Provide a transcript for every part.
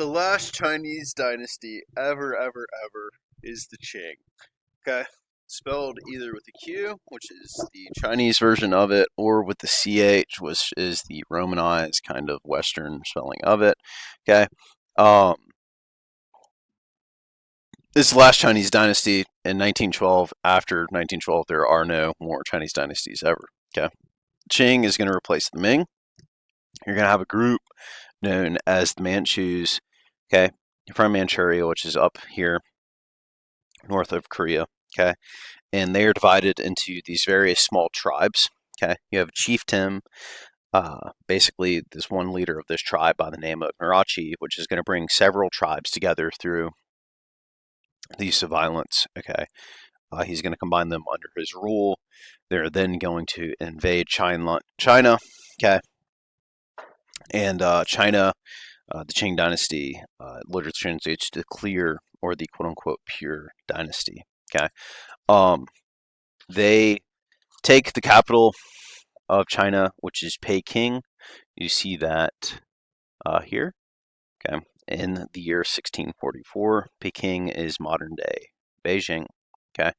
the last Chinese dynasty ever is the Qing. Okay, spelled either with a Q, which is the Chinese version of it, or with the CH, which is the Romanized kind of Western spelling of it. Okay, um, this is the last Chinese dynasty in 1912. After 1912, there are no more Chinese dynasties ever. Okay, Qing is going to replace the Ming. You're going to have a group known as the Manchus. Okay, from Manchuria, which is up here north of Korea. Okay, and they are divided into these various small tribes. Okay, you have Chief Tim, basically this one leader of this tribe by the name of Mirachi, which is going to bring several tribes together through the use of violence. Okay, he's going to combine them under his rule. They're then going to invade China. Okay, and China, the Qing Dynasty, literally translates to clear or the quote-unquote pure dynasty. Okay, they take the capital of China, which is Peking. You see that here. Okay, in the year 1644, Peking is modern day Beijing. Okay,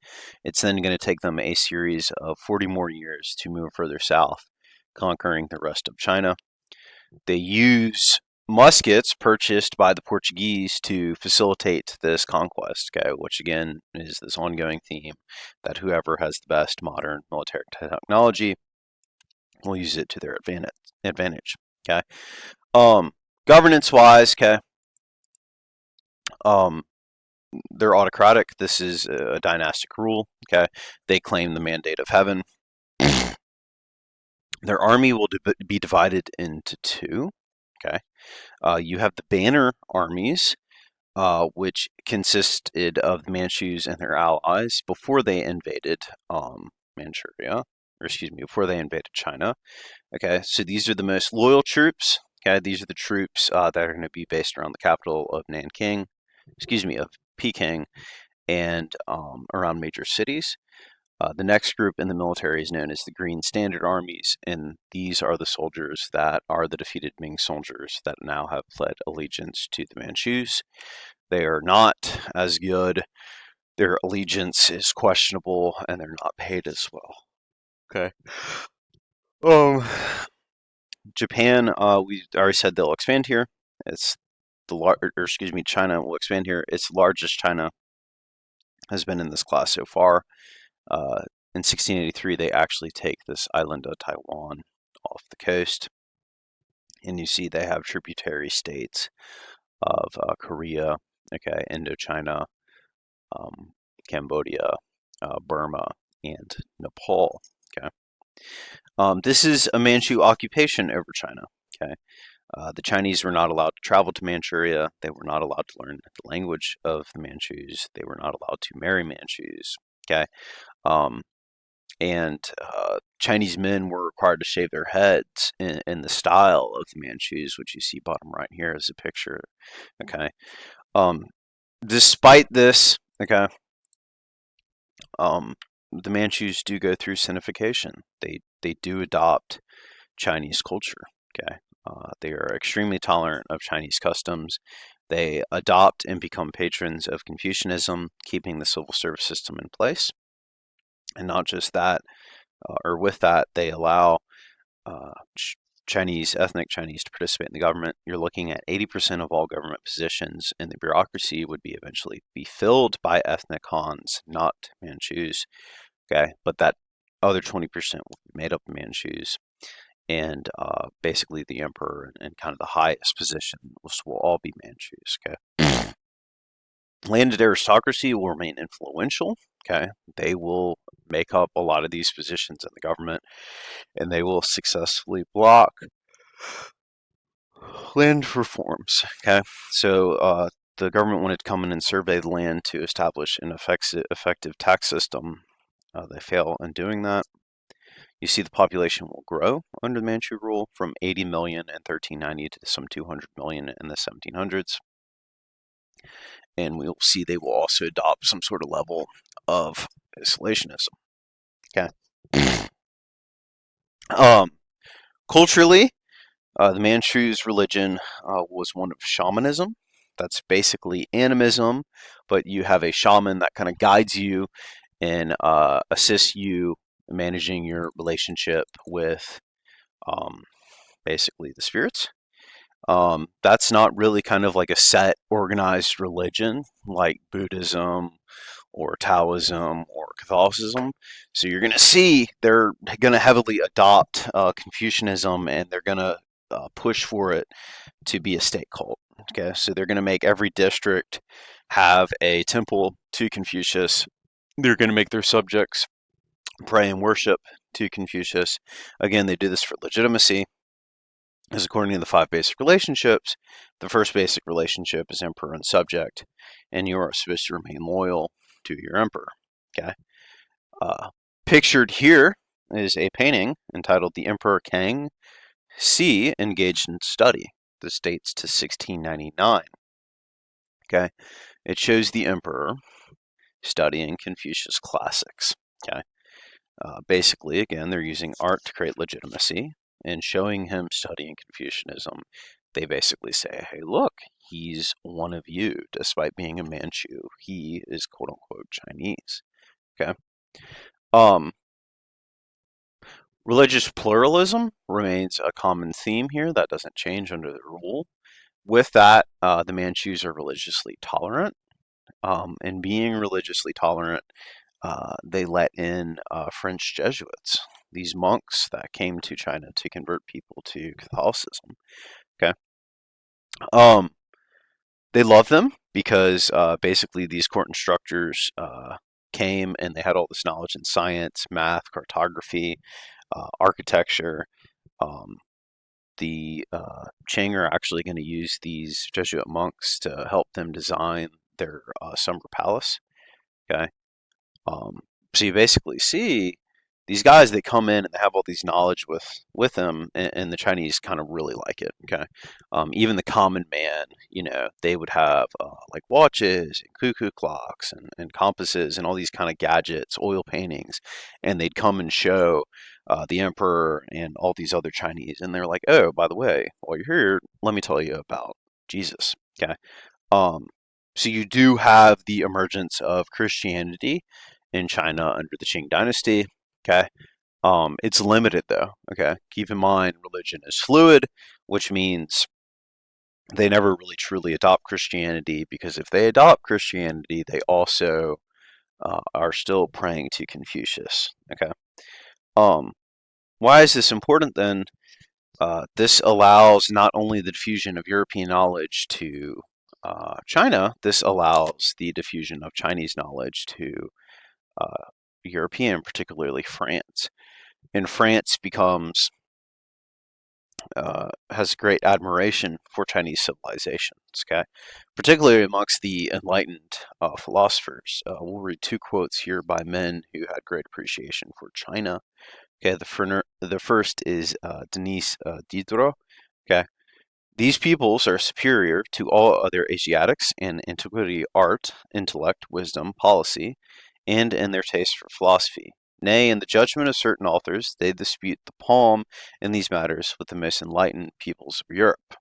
it's then going to take them a series of 40 more years to move further south, conquering the rest of China. They use muskets purchased by the Portuguese to facilitate this conquest, okay, which again is this ongoing theme that whoever has the best modern military technology will use it to their advantage. Okay. Governance wise, okay, they're autocratic. This is a dynastic rule. Okay, they claim the mandate of heaven. Their army will be divided into two. Okay, you have the banner armies, which consisted of the Manchus and their allies before they invaded Manchuria, or excuse me, before they invaded China. Okay, so these are the most loyal troops. Okay, these are the troops that are going to be based around the capital of of Peking, and around major cities. The next group in the military is known as the Green Standard Armies, and these are the soldiers that are the defeated Ming soldiers that now have pled allegiance to the Manchus. They are not as good. Their allegiance is questionable, and they're not paid as well. Okay. Japan, we already said they'll expand here. It's China will expand here. It's the largest China has been in this class so far. In 1683, they actually take this island of Taiwan off the coast, and you see they have tributary states of Korea, okay, Indochina, Cambodia, Burma, and Nepal. Okay, this is a Manchu occupation over China. Okay, the Chinese were not allowed to travel to Manchuria. They were not allowed to learn the language of the Manchus. They were not allowed to marry Manchus. Okay, and Chinese men were required to shave their heads in the style of the Manchus, which you see bottom right here is a picture. Okay, despite this, okay, the Manchus do go through sinification. They do adopt Chinese culture. Okay, they are extremely tolerant of Chinese customs. They adopt and become patrons of Confucianism, keeping the civil service system in place. And not just that, or with that, they allow ethnic Chinese to participate in the government. You're looking at 80% of all government positions in the bureaucracy would be eventually be filled by ethnic Hans, not Manchus. Okay, but that other 20% will be made up of Manchus, and basically the emperor and kind of the highest position will all be Manchus. Okay, landed aristocracy will remain influential. Okay, they will make up a lot of these positions in the government, and they will successfully block land reforms. Okay, so the government wanted to come in and survey the land to establish an effective tax system. They fail in doing that. You see the population will grow under the Manchu rule from 80 million in 1390 to some 200 million in the 1700s. And we'll see they will also adopt some sort of level of isolationism. Okay. Culturally, the Manchu's religion was one of shamanism. That's basically animism, but you have a shaman that kind of guides you and assists you managing your relationship with um, basically the spirits. That's not really kind of like a set organized religion like Buddhism or Taoism or Catholicism. So you're going to see they're going to heavily adopt Confucianism, and they're going to push for it to be a state cult. Okay, so they're going to make every district have a temple to Confucius. They're going to make their subjects pray and worship to Confucius. Again, they do this for legitimacy, as according to the 5 basic relationships, the first basic relationship is emperor and subject, and you are supposed to remain loyal to your emperor. Okay. Pictured here is a painting entitled "The Emperor Kang Si Engaged in Study." This dates to 1699. Okay. It shows the emperor studying Confucius classics. Okay. Basically, again, they're using art to create legitimacy, and showing him studying Confucianism. They basically say, hey, look, he's one of you, despite being a Manchu. He is quote unquote Chinese. Okay. Religious pluralism remains a common theme here. That doesn't change under the rule. With that, the Manchus are religiously tolerant. And being religiously tolerant, they let in French Jesuits, these monks that came to China to convert people to Catholicism. Okay. They love them because basically these court instructors came and they had all this knowledge in science, math, cartography, architecture. The Qing are actually going to use these Jesuit monks to help them design their summer palace. Okay. So you basically see these guys, they come in and they have all these knowledge with them, and the Chinese kind of really like it. Okay. Even the common man, they would have like watches and cuckoo clocks and compasses and all these kind of gadgets, oil paintings, and they'd come and show the emperor and all these other Chinese, and they're like, oh, by the way, while you're here, let me tell you about Jesus. Okay. So you do have the emergence of Christianity in China under the Qing Dynasty. Okay. It's limited though. Okay. Keep in mind, religion is fluid, which means they never really truly adopt Christianity, because if they adopt Christianity, they also are still praying to Confucius. Okay. Why is this important then? This allows not only the diffusion of European knowledge to China, this allows the diffusion of Chinese knowledge to European, particularly France. And France has great admiration for Chinese civilizations, okay? Particularly amongst the enlightened philosophers. We'll read 2 quotes here by men who had great appreciation for China. Okay, the first is Denis Diderot. Okay, these peoples are superior to all other Asiatics in antiquity, art, intellect, wisdom, policy, and in their taste for philosophy. Nay, in the judgment of certain authors, they dispute the palm in these matters with the most enlightened peoples of Europe.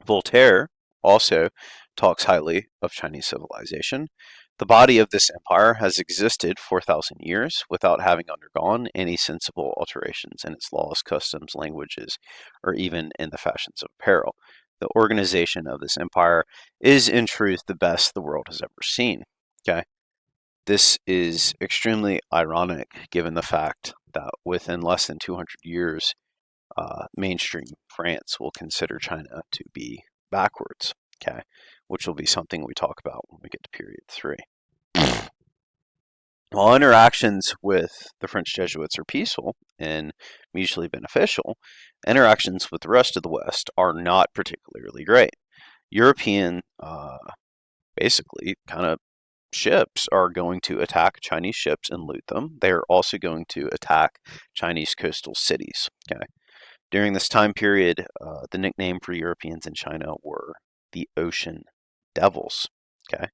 Voltaire also talks highly of Chinese civilization. The body of this empire has existed 4,000 years without having undergone any sensible alterations in its laws, customs, languages, or even in the fashions of apparel. The organization of this empire is in truth the best the world has ever seen. Okay. This is extremely ironic given the fact that within less than 200 years, mainstream France will consider China to be backwards, okay, which will be something we talk about when we get to period 3. While interactions with the French Jesuits are peaceful and mutually beneficial, interactions with the rest of the West are not particularly great. European, basically, kind of ships are going to attack Chinese ships and loot them. They are also going to attack Chinese coastal cities. Okay. During this time period, the nickname for Europeans in China were the Ocean Devils. Okay.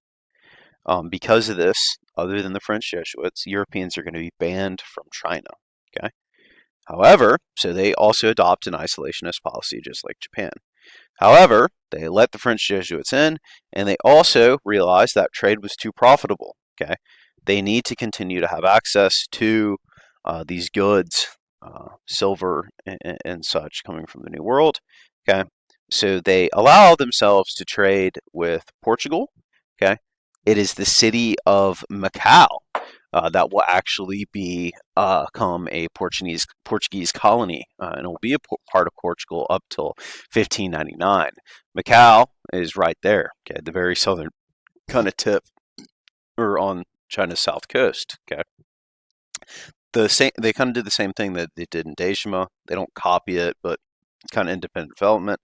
Because of this, other than the French Jesuits, Europeans are going to be banned from China. Okay. However, so they also adopt an isolationist policy just like Japan. However, They let the French Jesuits in, and they also realized that trade was too profitable. Okay, they need to continue to have access to these goods, silver and such coming from the New World. Okay, so they allow themselves to trade with Portugal. Okay, it is the city of Macau that will actually become a Portuguese colony, and it will be a part of Portugal up till 1599. Macau is right there, okay, the very southern kind of tip, or on China's south coast. Okay, they kind of did the same thing that they did in Dejima. They don't copy it, but it's kind of independent development.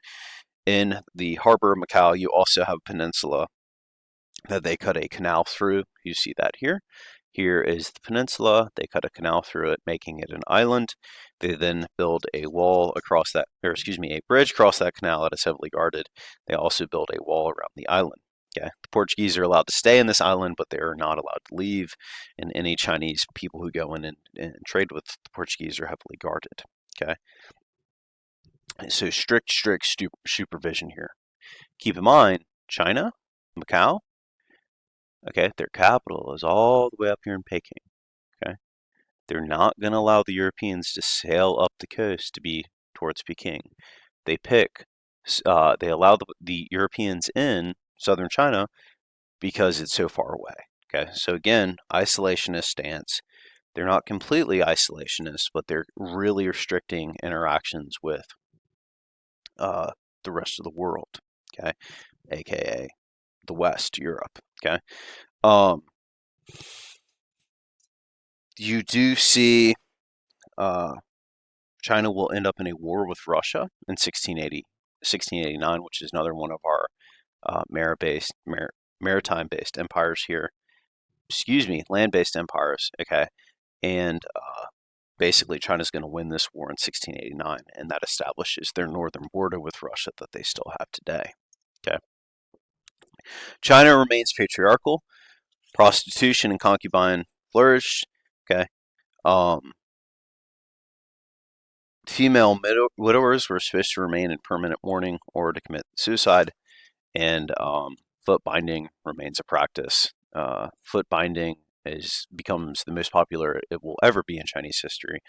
In the harbor of Macau, you also have a peninsula that they cut a canal through. You see that here. Here is the peninsula. They cut a canal through it, making it an island. They then build a wall across that, or excuse me, a bridge across that canal that is heavily guarded. They also build a wall around the island. Okay, the Portuguese are allowed to stay in this island, but they are not allowed to leave. And any Chinese people who go in and trade with the Portuguese are heavily guarded. Okay, so strict supervision here. Keep in mind, China, Macau, okay, their capital is all the way up here in Peking. Okay, they're not going to allow the Europeans to sail up the coast to be towards Peking. They allow the Europeans in southern China because it's so far away. Okay, so again, isolationist stance. They're not completely isolationist, but they're really restricting interactions with the rest of the world. Okay, aka the West, Europe. Okay. You do see China will end up in a war with Russia in 1689, which is another one of our maritime-based empires here. Excuse me, land-based empires. Okay, and basically China's going to win this war in 1689, and that establishes their northern border with Russia that they still have today. Okay, China remains patriarchal. Prostitution and concubine flourish. Okay. Female widowers were supposed to remain in permanent mourning or to commit suicide, and foot binding remains a practice. Foot binding becomes the most popular it will ever be in Chinese history,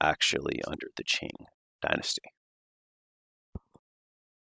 actually under the Qing Dynasty.